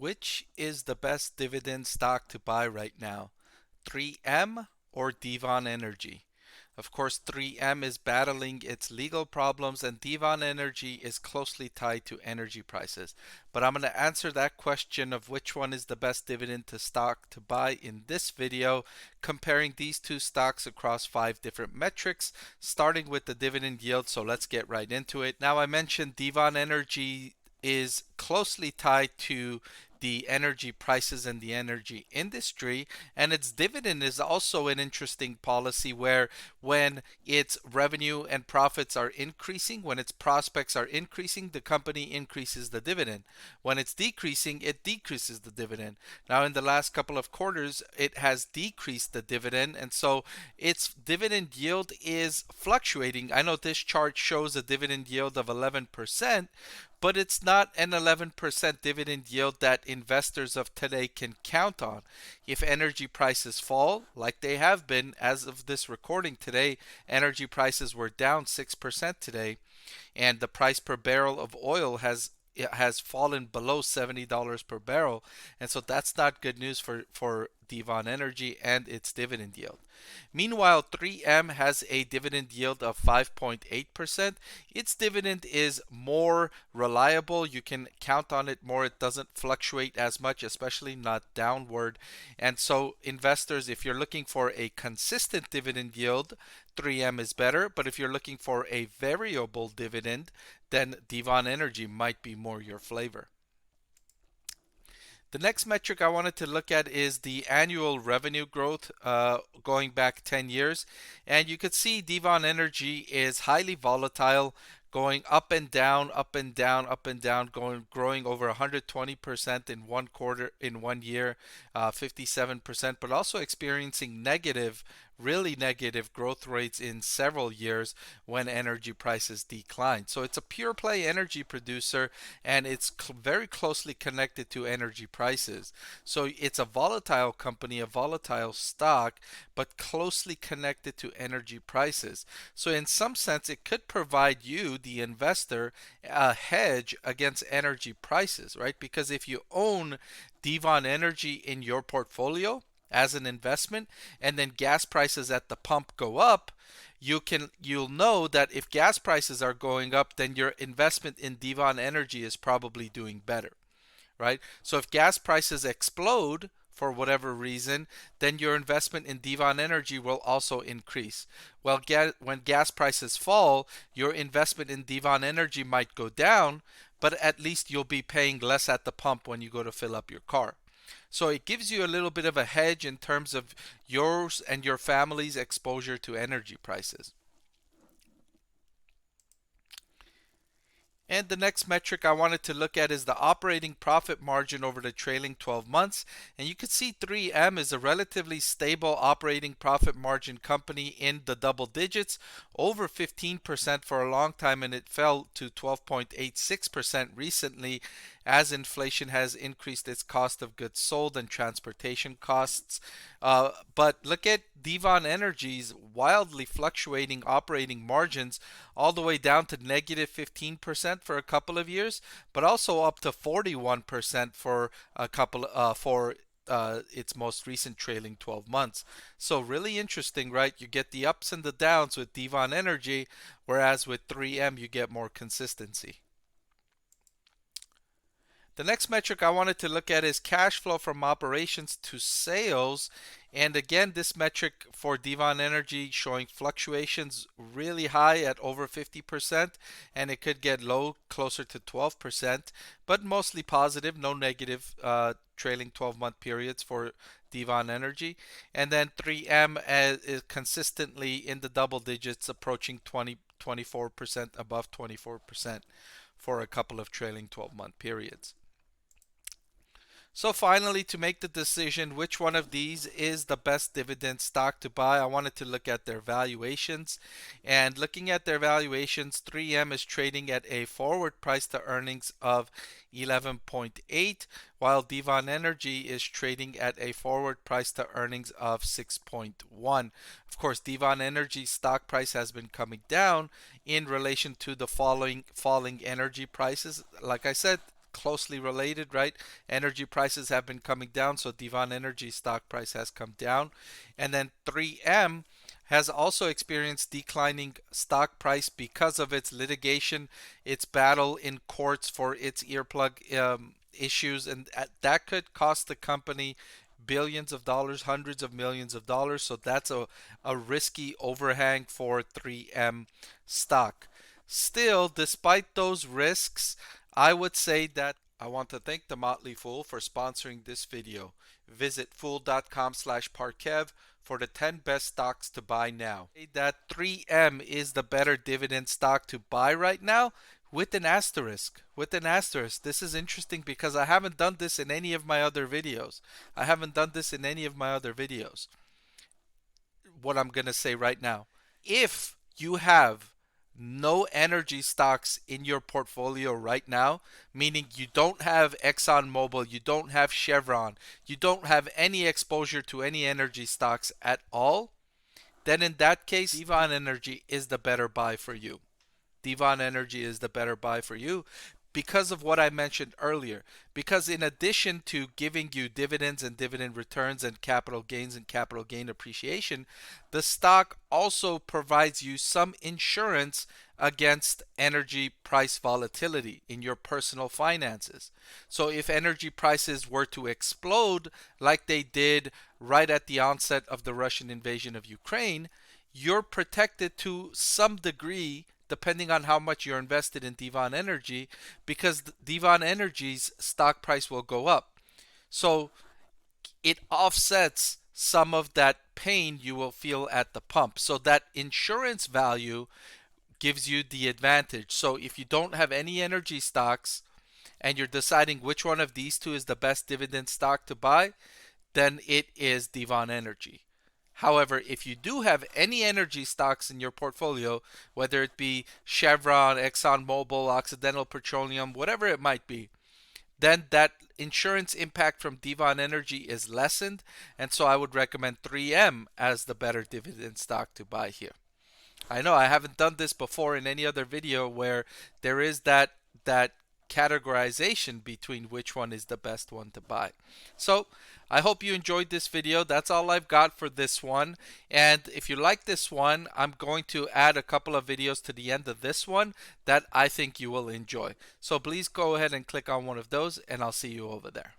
Which is the best dividend stock to buy right now? 3M or Devon Energy? Of course, 3M is battling its legal problems and Devon Energy is closely tied to energy prices. But I'm going to answer that question of which one is the best dividend to stock to buy in this video, comparing these two stocks across 5 different metrics, starting with the dividend yield. So let's get right into it. Now, I mentioned Devon Energy is closely tied to the energy prices and the energy industry, and its dividend is also an interesting policy where when its revenue and profits are increasing, when its prospects are increasing, the company increases the dividend. When it's decreasing, it decreases the dividend. Now, in the last couple of quarters, it has decreased the dividend, and so its dividend yield is fluctuating. I know this chart shows a dividend yield of 11%, but it's not an 11% dividend yield that investors of today can count on. If energy prices fall, like they have been as of this recording today, energy prices were down 6% today, and the price per barrel of oil has fallen below $70 per barrel, and so that's not good news for Devon Energy and its dividend yield. Meanwhile, 3M has a dividend yield of 5.8%. Its dividend is more reliable. You can count on it more. It doesn't fluctuate as much, especially not downward. And so investors, if you're looking for a consistent dividend yield, 3M is better. But if you're looking for a variable dividend, then Devon Energy might be more your flavor. The next metric I wanted to look at is the annual revenue growth going back 10 years. And you could see Devon Energy is highly volatile, going up and down, up and down, up and down, growing over 120% in one quarter, in 1 year, 57%, but also experiencing really negative growth rates in several years when energy prices decline. So it's a pure play energy producer, and it's very closely connected to energy prices. So it's a volatile company, a volatile stock, but closely connected to energy prices. So in some sense, it could provide you, the investor, a hedge against energy prices, right? Because if you own Devon Energy in your portfolio as an investment, and then gas prices at the pump go up, you'll know that if gas prices are going up, then your investment in Devon Energy is probably doing better, right? So if gas prices explode for whatever reason, then your investment in Devon Energy will also increase. Well, when gas prices fall, your investment in Devon Energy might go down, but at least you'll be paying less at the pump when you go to fill up your car. So it gives you a little bit of a hedge in terms of yours and your family's exposure to energy prices. And the next metric I wanted to look at is the operating profit margin over the trailing 12 months. And you can see 3M is a relatively stable operating profit margin company in the double digits, over 15% for a long time, and it fell to 12.86% recently as inflation has increased its cost of goods sold and transportation costs. But look at Devon Energy's wildly fluctuating operating margins, all the way down to negative 15% for a couple of years, but also up to 41% for a couple for its most recent trailing 12 months. So really interesting, right? You get the ups and the downs with Devon Energy, whereas with 3M you get more consistency. The next metric I wanted to look at is cash flow from operations to sales. And again, this metric for Devon Energy showing fluctuations really high at over 50%, and it could get low closer to 12%, but mostly positive, no negative trailing 12-month periods for Devon Energy. And then 3M is consistently in the double digits, approaching 24%, above 24% for a couple of trailing 12-month periods. So finally, to make the decision which one of these is the best dividend stock to buy, I wanted to look at their valuations. And looking at their valuations, 3M is trading at a forward price to earnings of 11.8, while Devon Energy is trading at a forward price to earnings of 6.1. Of course, Devon Energy's stock price has been coming down in relation to the falling energy prices. Like I said, closely related, right? Energy prices have been coming down, so Devon Energy stock price has come down. And then 3M has also experienced declining stock price because of its litigation, its battle in courts for its earplug issues, and that could cost the company billions of dollars, hundreds of millions of dollars. So that's a risky overhang for 3M stock. Still, despite those risks, I would say that I want to thank the Motley Fool for sponsoring this video. Visit fool.com/parkev for the 10 best stocks to buy now. That 3M is the better dividend stock to buy right now, with an asterisk. With an asterisk. This is interesting because I haven't done this in any of my other videos. What I'm going to say right now. If you have no energy stocks in your portfolio right now, meaning you don't have ExxonMobil, you don't have Chevron, you don't have any exposure to any energy stocks at all, then in that case, Devon Energy is the better buy for you. Devon Energy is the better buy for you because of what I mentioned earlier. Because in addition to giving you dividends and dividend returns and capital gains and capital gain appreciation, the stock also provides you some insurance against energy price volatility in your personal finances. So if energy prices were to explode like they did right at the onset of the Russian invasion of Ukraine, you're protected to some degree depending on how much you're invested in Devon Energy, because Devon Energy's stock price will go up. So it offsets some of that pain you will feel at the pump. So that insurance value gives you the advantage. So if you don't have any energy stocks and you're deciding which one of these two is the best dividend stock to buy, then it is Devon Energy. However, if you do have any energy stocks in your portfolio, whether it be Chevron, ExxonMobil, Occidental Petroleum, whatever it might be, then that insurance impact from Devon Energy is lessened. And so I would recommend 3M as the better dividend stock to buy here. I know I haven't done this before in any other video where there is that categorization between which one is the best one to buy. So I hope you enjoyed this video. That's all I've got for this one. And if you like this one, I'm going to add a couple of videos to the end of this one that I think you will enjoy. So please go ahead and click on one of those, and I'll see you over there.